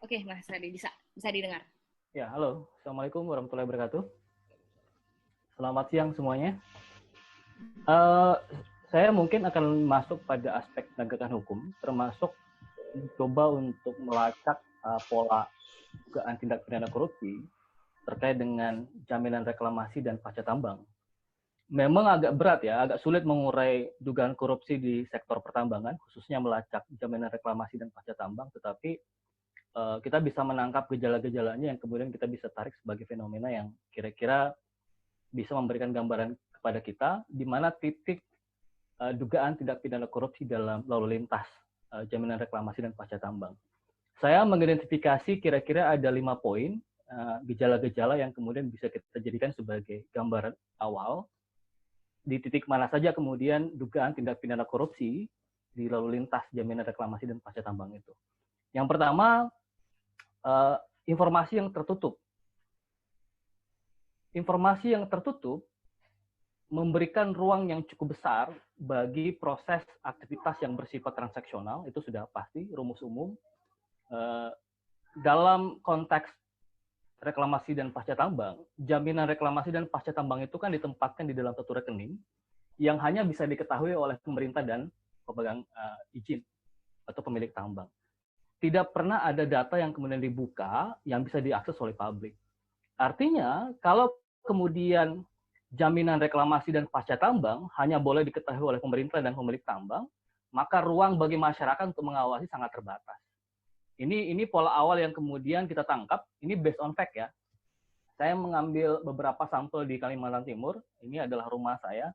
Oke, Mas Radi, bisa didengar. Ya, halo. Assalamualaikum warahmatullahi wabarakatuh. Selamat siang semuanya. Saya mungkin akan masuk pada aspek penegakan hukum, termasuk coba untuk melacak pola dugaan tindak pidana korupsi terkait dengan jaminan reklamasi dan pajak tambang. Memang agak berat ya, agak sulit mengurai dugaan korupsi di sektor pertambangan, khususnya melacak jaminan reklamasi dan pajak tambang, tetapi kita bisa menangkap gejala-gejalanya yang kemudian kita bisa tarik sebagai fenomena yang kira-kira bisa memberikan gambaran kepada kita di mana titik dugaan tindak pidana korupsi dalam lalu lintas jaminan reklamasi dan pajak tambang. Saya mengidentifikasi kira-kira ada 5 poin gejala-gejala yang kemudian bisa kita jadikan sebagai gambaran awal di titik mana saja kemudian dugaan tindak pidana korupsi di lalu lintas jaminan reklamasi dan pajak tambang itu. Yang pertama, informasi yang tertutup. Informasi yang tertutup memberikan ruang yang cukup besar bagi proses aktivitas yang bersifat transaksional, itu sudah pasti, rumus umum. Dalam konteks reklamasi dan pasca tambang, jaminan reklamasi dan pasca tambang itu kan ditempatkan di dalam satu rekening yang hanya bisa diketahui oleh pemerintah dan pemegang izin atau pemilik tambang. Tidak pernah ada data yang kemudian dibuka yang bisa diakses oleh publik. Artinya, kalau kemudian jaminan reklamasi dan pasca tambang hanya boleh diketahui oleh pemerintah dan pemilik tambang, maka ruang bagi masyarakat untuk mengawasi sangat terbatas. Ini pola awal yang kemudian kita tangkap, ini based on fact ya. Saya mengambil beberapa sampel di Kalimantan Timur, ini adalah rumah saya.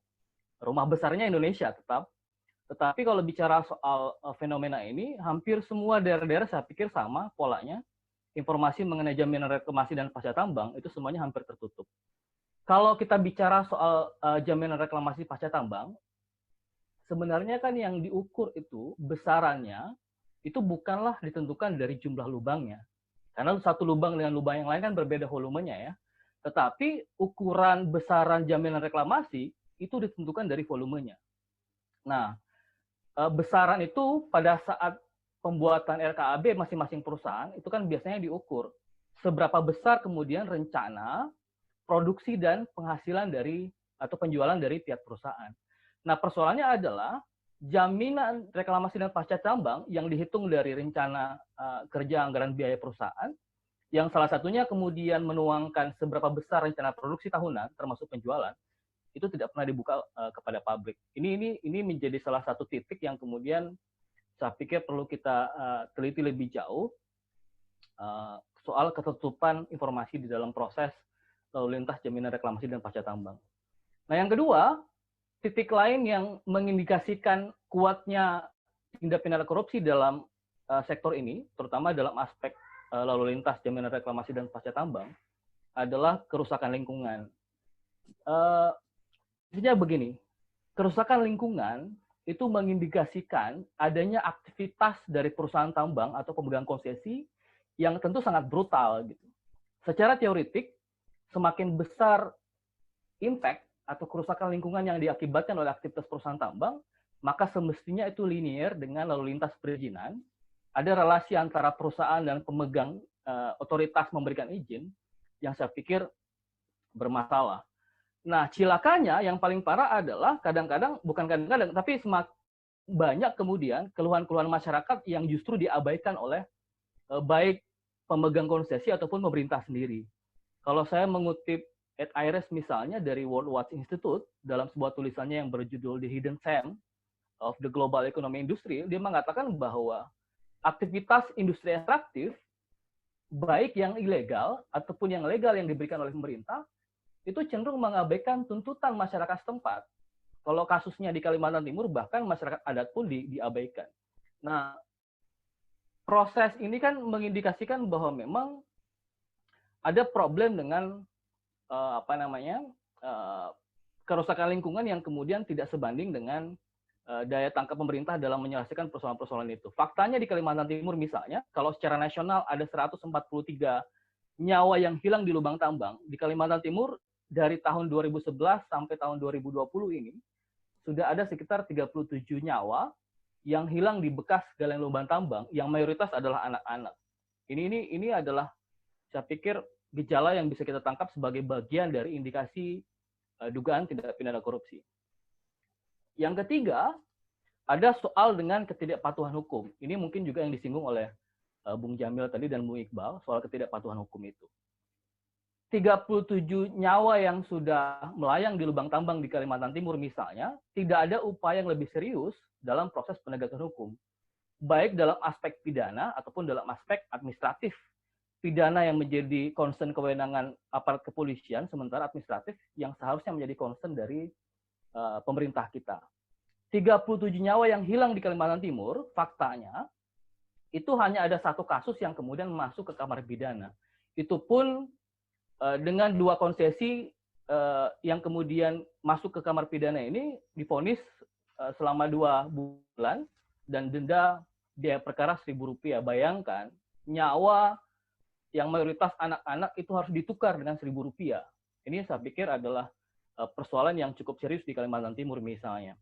Rumah besarnya Indonesia tetap. Tetapi kalau bicara soal fenomena ini, hampir semua daerah-daerah saya pikir sama polanya. Informasi mengenai jaminan reklamasi dan pasca tambang itu semuanya hampir tertutup. Kalau kita bicara soal jaminan reklamasi pasca tambang, sebenarnya kan yang diukur itu besarannya itu bukanlah ditentukan dari jumlah lubangnya. Karena satu lubang dengan lubang yang lain kan berbeda volumenya ya. Tetapi ukuran besaran jaminan reklamasi itu ditentukan dari volumenya. Nah, besaran itu pada saat pembuatan RKAB masing-masing perusahaan itu kan biasanya diukur seberapa besar kemudian rencana produksi dan penghasilan dari atau penjualan dari tiap perusahaan. Nah, persoalannya adalah jaminan reklamasi dan pasca tambang yang dihitung dari rencana kerja anggaran biaya perusahaan, yang salah satunya kemudian menuangkan seberapa besar rencana produksi tahunan termasuk penjualan, itu tidak pernah dibuka kepada publik. Ini menjadi salah satu titik yang kemudian saya pikir perlu kita teliti lebih jauh soal ketertutupan informasi di dalam proses lalu lintas jaminan reklamasi dan pasca tambang. Nah, yang kedua, titik lain yang mengindikasikan kuatnya tindak pidana korupsi dalam sektor ini, terutama dalam aspek lalu lintas jaminan reklamasi dan pasca tambang, adalah kerusakan lingkungan. Intinya begini, kerusakan lingkungan itu mengindikasikan adanya aktivitas dari perusahaan tambang atau pemegang konsesi yang tentu sangat brutal gitu. Secara teoretik, semakin besar impact atau kerusakan lingkungan yang diakibatkan oleh aktivitas perusahaan tambang, maka semestinya itu linear dengan lalu lintas perizinan. Ada relasi antara perusahaan dan pemegang otoritas memberikan izin yang saya pikir bermasalah. Nah, cilakanya yang paling parah adalah kadang-kadang, bukan kadang-kadang, tapi semakin banyak kemudian keluhan-keluhan masyarakat yang justru diabaikan oleh baik pemegang konsesi ataupun pemerintah sendiri. Kalau saya mengutip Ed Ayres misalnya dari World Watch Institute dalam sebuah tulisannya yang berjudul The Hidden Shame of the Global Economy Industry, dia mengatakan bahwa aktivitas industri ekstraktif, baik yang ilegal ataupun yang legal yang diberikan oleh pemerintah, itu cenderung mengabaikan tuntutan masyarakat setempat. Kalau kasusnya di Kalimantan Timur, bahkan masyarakat adat pun diabaikan. Nah, proses ini kan mengindikasikan bahwa memang ada problem dengan kerusakan lingkungan yang kemudian tidak sebanding dengan daya tangkap pemerintah dalam menyelesaikan persoalan-persoalan itu. Faktanya di Kalimantan Timur misalnya, kalau secara nasional ada 143 nyawa yang hilang di lubang tambang, di Kalimantan Timur dari tahun 2011 sampai tahun 2020 ini sudah ada sekitar 37 nyawa yang hilang di bekas galian lubang tambang yang mayoritas adalah anak-anak. Ini adalah saya pikir gejala yang bisa kita tangkap sebagai bagian dari indikasi dugaan tindak pidana korupsi. Yang ketiga, ada soal dengan ketidakpatuhan hukum. Ini mungkin juga yang disinggung oleh Bung Jamil tadi dan Bung Iqbal soal ketidakpatuhan hukum itu. 37 nyawa yang sudah melayang di lubang tambang di Kalimantan Timur misalnya, tidak ada upaya yang lebih serius dalam proses penegakan hukum. Baik dalam aspek pidana ataupun dalam aspek administratif. Pidana yang menjadi concern kewenangan aparat kepolisian, sementara administratif yang seharusnya menjadi concern dari pemerintah kita. 37 nyawa yang hilang di Kalimantan Timur, faktanya, itu hanya ada satu kasus yang kemudian masuk ke kamar pidana. Itu pun dengan 2 konsesi yang kemudian masuk ke kamar pidana ini divonis selama 2 bulan dan denda biaya perkara Rp1.000. Bayangkan, nyawa yang mayoritas anak-anak itu harus ditukar dengan Rp1.000. Ini saya pikir adalah persoalan yang cukup serius di Kalimantan Timur misalnya.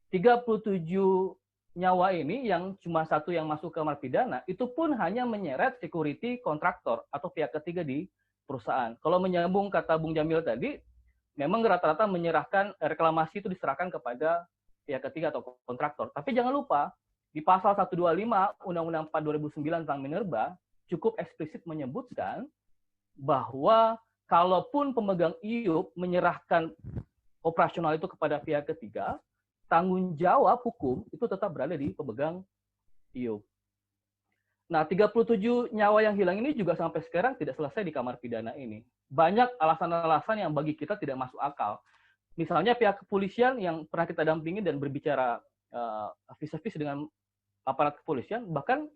37 nyawa ini yang cuma satu yang masuk ke kamar pidana, itu pun hanya menyeret security kontraktor atau pihak ketiga di perusahaan. Kalau menyambung kata Bung Jamil tadi, memang rata-rata menyerahkan reklamasi itu diserahkan kepada pihak ketiga atau kontraktor. Tapi jangan lupa, di pasal 125 Undang-Undang 4 2009 tentang minerba, cukup eksplisit menyebutkan bahwa kalaupun pemegang IUP menyerahkan operasional itu kepada pihak ketiga, tanggung jawab hukum itu tetap berada di pemegang IUP. Nah, 37 nyawa yang hilang ini juga sampai sekarang tidak selesai di kamar pidana ini. Banyak alasan-alasan yang bagi kita tidak masuk akal. Misalnya pihak kepolisian yang pernah kita dampingi dan berbicara vis-a-vis dengan aparat kepolisian, bahkan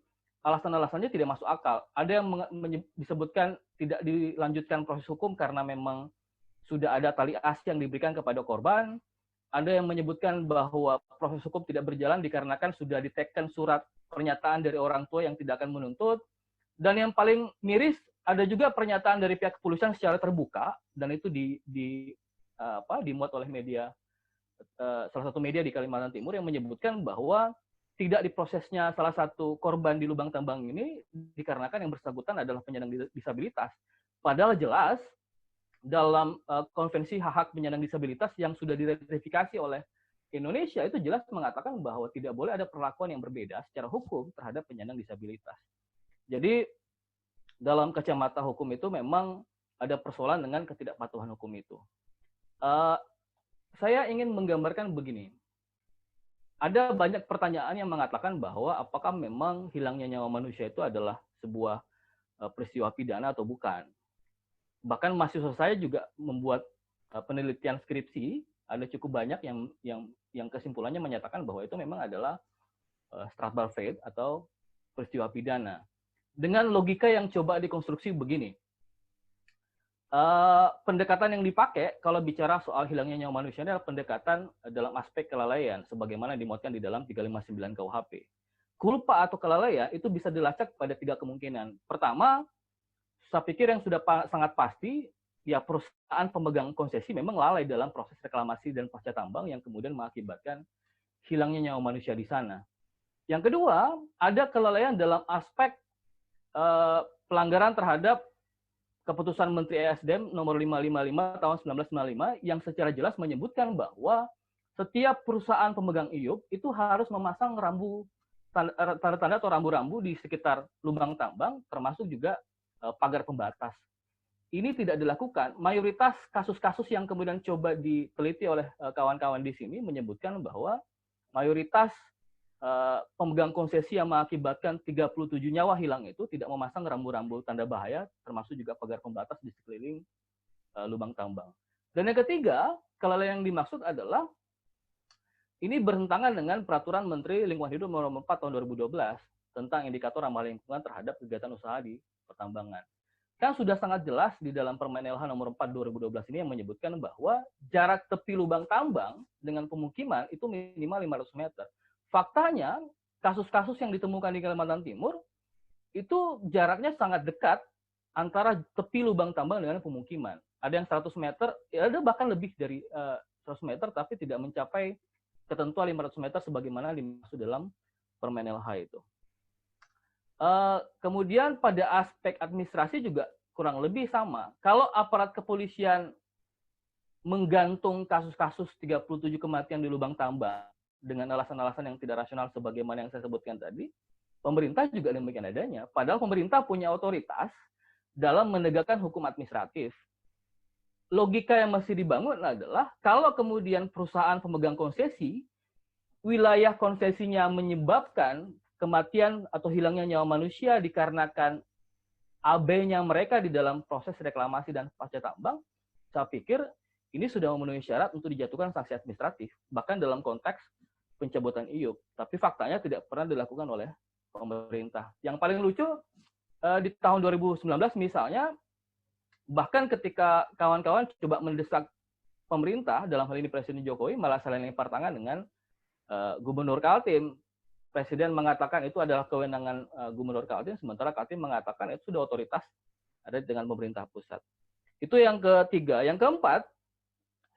alasan-alasannya tidak masuk akal. Ada yang disebutkan tidak dilanjutkan proses hukum karena memang sudah ada tali asi yang diberikan kepada korban. Ada yang menyebutkan bahwa proses hukum tidak berjalan dikarenakan sudah diteken surat pernyataan dari orang tua yang tidak akan menuntut. Dan yang paling miris, ada juga pernyataan dari pihak kepolisian secara terbuka, dan itu dimuat oleh media, salah satu media di Kalimantan Timur yang menyebutkan bahwa tidak diprosesnya salah satu korban di lubang tambang ini dikarenakan yang bersangkutan adalah penyandang disabilitas. Padahal jelas dalam konvensi hak-hak penyandang disabilitas yang sudah diratifikasi oleh Indonesia itu jelas mengatakan bahwa tidak boleh ada perlakuan yang berbeda secara hukum terhadap penyandang disabilitas. Jadi dalam kacamata hukum itu memang ada persoalan dengan ketidakpatuhan hukum itu. Saya ingin menggambarkan begini. Ada banyak pertanyaan yang mengatakan bahwa apakah memang hilangnya nyawa manusia itu adalah sebuah peristiwa pidana atau bukan. Bahkan mahasiswa saya juga membuat penelitian skripsi, ada cukup banyak yang kesimpulannya menyatakan bahwa itu memang adalah strafbar fate atau peristiwa pidana. Dengan logika yang coba dikonstruksi begini, pendekatan yang dipakai kalau bicara soal hilangnya nyawa manusia adalah pendekatan dalam aspek kelalaian, sebagaimana dimuatkan di dalam 359 KUHP. Culpa atau kelalaian itu bisa dilacak pada 3 kemungkinan. Pertama, saya pikir yang sudah sangat pasti, ya perusahaan pemegang konsesi memang lalai dalam proses reklamasi dan pasca tambang yang kemudian mengakibatkan hilangnya nyawa manusia di sana. Yang kedua, ada kelalaian dalam aspek pelanggaran terhadap keputusan Menteri ESDM nomor 555 tahun 1995 yang secara jelas menyebutkan bahwa setiap perusahaan pemegang IUP itu harus memasang tanda-tanda atau rambu-rambu di sekitar lubang tambang, termasuk juga pagar pembatas. Ini tidak dilakukan. Mayoritas kasus-kasus yang kemudian coba diteliti oleh kawan-kawan di sini menyebutkan bahwa mayoritas pemegang konsesi yang mengakibatkan 37 nyawa hilang itu tidak memasang rambu-rambu tanda bahaya, termasuk juga pagar pembatas di sekeliling lubang tambang. Dan yang ketiga, kelalaian yang dimaksud adalah ini bertentangan dengan Peraturan Menteri Lingkungan Hidup Nomor 4 Tahun 2012 tentang indikator ramah lingkungan terhadap kegiatan usaha di pertambangan. Kan sudah sangat jelas di dalam Permen LH nomor 4 2012 ini yang menyebutkan bahwa jarak tepi lubang tambang dengan pemukiman itu minimal 500 meter. Faktanya, kasus-kasus yang ditemukan di Kalimantan Timur itu jaraknya sangat dekat antara tepi lubang tambang dengan pemukiman. Ada yang 100 meter, ada bahkan lebih dari 100 meter, tapi tidak mencapai ketentuan 500 meter sebagaimana dimaksud dalam Permen LH itu. Kemudian pada aspek administrasi juga kurang lebih sama. Kalau aparat kepolisian menggantung kasus-kasus 37 kematian di lubang tambang dengan alasan-alasan yang tidak rasional sebagaimana yang saya sebutkan tadi, pemerintah juga demikian adanya. Padahal pemerintah punya otoritas dalam menegakkan hukum administratif. Logika yang masih dibangun adalah kalau kemudian perusahaan pemegang konsesi, wilayah konsesinya menyebabkan kematian atau hilangnya nyawa manusia dikarenakan AB-nya mereka di dalam proses reklamasi dan pasca tambang, saya pikir ini sudah memenuhi syarat untuk dijatuhkan sanksi administratif, bahkan dalam konteks pencabutan IUP. Tapi faktanya tidak pernah dilakukan oleh pemerintah. Yang paling lucu, di tahun 2019 misalnya, bahkan ketika kawan-kawan coba mendesak pemerintah, dalam hal ini Presiden Jokowi, malah saling lempar tangan dengan Gubernur Kaltim. Presiden mengatakan itu adalah kewenangan Gubernur Kaltim, sementara Kaltim mengatakan itu sudah otoritas ada dengan pemerintah pusat. Itu yang ketiga. Yang keempat,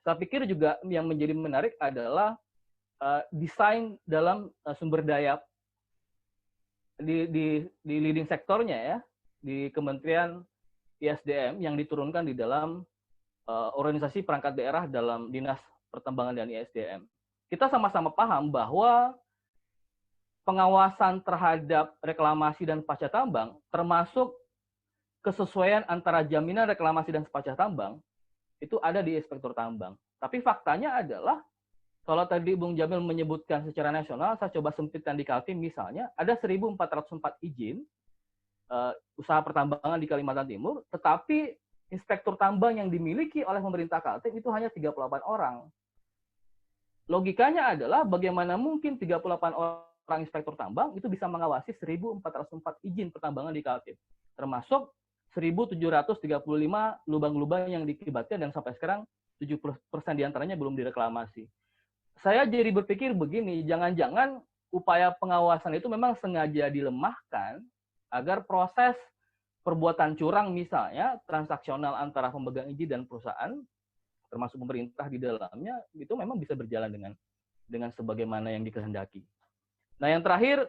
saya pikir juga yang menjadi menarik adalah desain dalam sumber daya di leading sektornya ya, di Kementerian ISDM yang diturunkan di dalam organisasi perangkat daerah dalam Dinas Pertambangan dan ISDM. Kita sama-sama paham bahwa pengawasan terhadap reklamasi dan pasca tambang, termasuk kesesuaian antara jaminan reklamasi dan pasca tambang, itu ada di inspektur tambang. Tapi faktanya adalah, kalau tadi Bung Jamil menyebutkan secara nasional, saya coba sempitkan di Kaltim misalnya, ada 1.404 izin usaha pertambangan di Kalimantan Timur, tetapi inspektur tambang yang dimiliki oleh pemerintah Kaltim itu hanya 38 orang. Logikanya adalah bagaimana mungkin 38 orang inspektur tambang itu bisa mengawasi 1.404 izin pertambangan di Kaltim, termasuk 1.735 lubang-lubang yang dikibatkan dan sampai sekarang 70% diantaranya belum direklamasi. Saya jadi berpikir begini, jangan-jangan upaya pengawasan itu memang sengaja dilemahkan agar proses perbuatan curang misalnya transaksional antara pemegang izin dan perusahaan, termasuk pemerintah di dalamnya, itu memang bisa berjalan dengan sebagaimana yang dikehendaki. Nah, yang terakhir,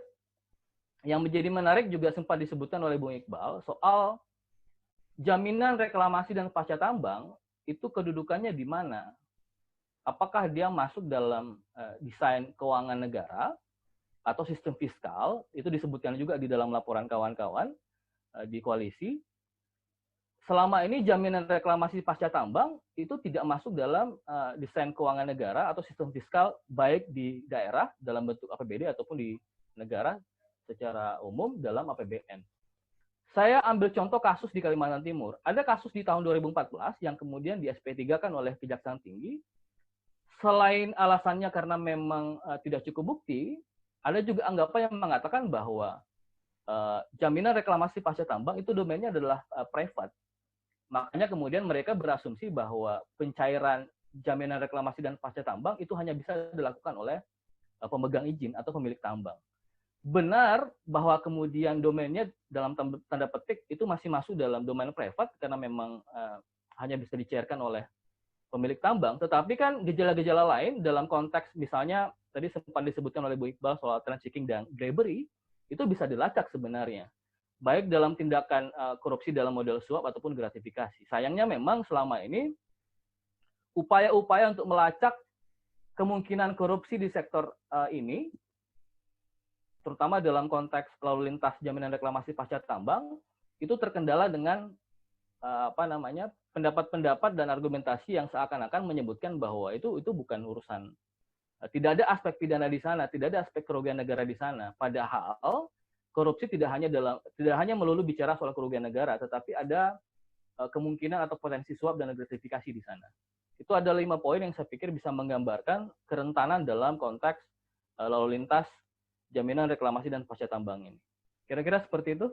yang menjadi menarik juga sempat disebutkan oleh Bung Iqbal, soal jaminan reklamasi dan pasca tambang, itu kedudukannya di mana? Apakah dia masuk dalam desain keuangan negara atau sistem fiskal? Itu disebutkan juga di dalam laporan kawan-kawan di koalisi. Selama ini jaminan reklamasi pasca tambang itu tidak masuk dalam desain keuangan negara atau sistem fiskal, baik di daerah dalam bentuk APBD ataupun di negara secara umum dalam APBN. Saya ambil contoh kasus di Kalimantan Timur. Ada kasus di tahun 2014 yang kemudian di SP3-kan oleh Kejaksaan Tinggi. Selain alasannya karena memang tidak cukup bukti, ada juga anggapan yang mengatakan bahwa jaminan reklamasi pasca tambang itu domainnya adalah private. Makanya kemudian mereka berasumsi bahwa pencairan jaminan reklamasi dan pasca tambang itu hanya bisa dilakukan oleh pemegang izin atau pemilik tambang. Benar bahwa kemudian domainnya dalam tanda petik itu masih masuk dalam domain private karena memang hanya bisa dicairkan oleh pemilik tambang. Tetapi kan gejala-gejala lain dalam konteks misalnya tadi sempat disebutkan oleh Bu Iqbal soal trafficking dan bribery, itu bisa dilacak sebenarnya, baik dalam tindakan korupsi dalam model suap ataupun gratifikasi. Sayangnya memang selama ini upaya-upaya untuk melacak kemungkinan korupsi di sektor ini, terutama dalam konteks lalu lintas jaminan reklamasi pasca tambang, itu terkendala dengan pendapat-pendapat dan argumentasi yang seakan-akan menyebutkan bahwa itu bukan urusan, tidak ada aspek pidana di sana, tidak ada aspek kerugian negara di sana. Padahal korupsi tidak hanya melulu bicara soal kerugian negara, tetapi ada kemungkinan atau potensi suap dan gratifikasi di sana. Itu ada 5 poin yang saya pikir bisa menggambarkan kerentanan dalam konteks lalu lintas jaminan reklamasi dan pasca tambang ini. Kira-kira seperti itu.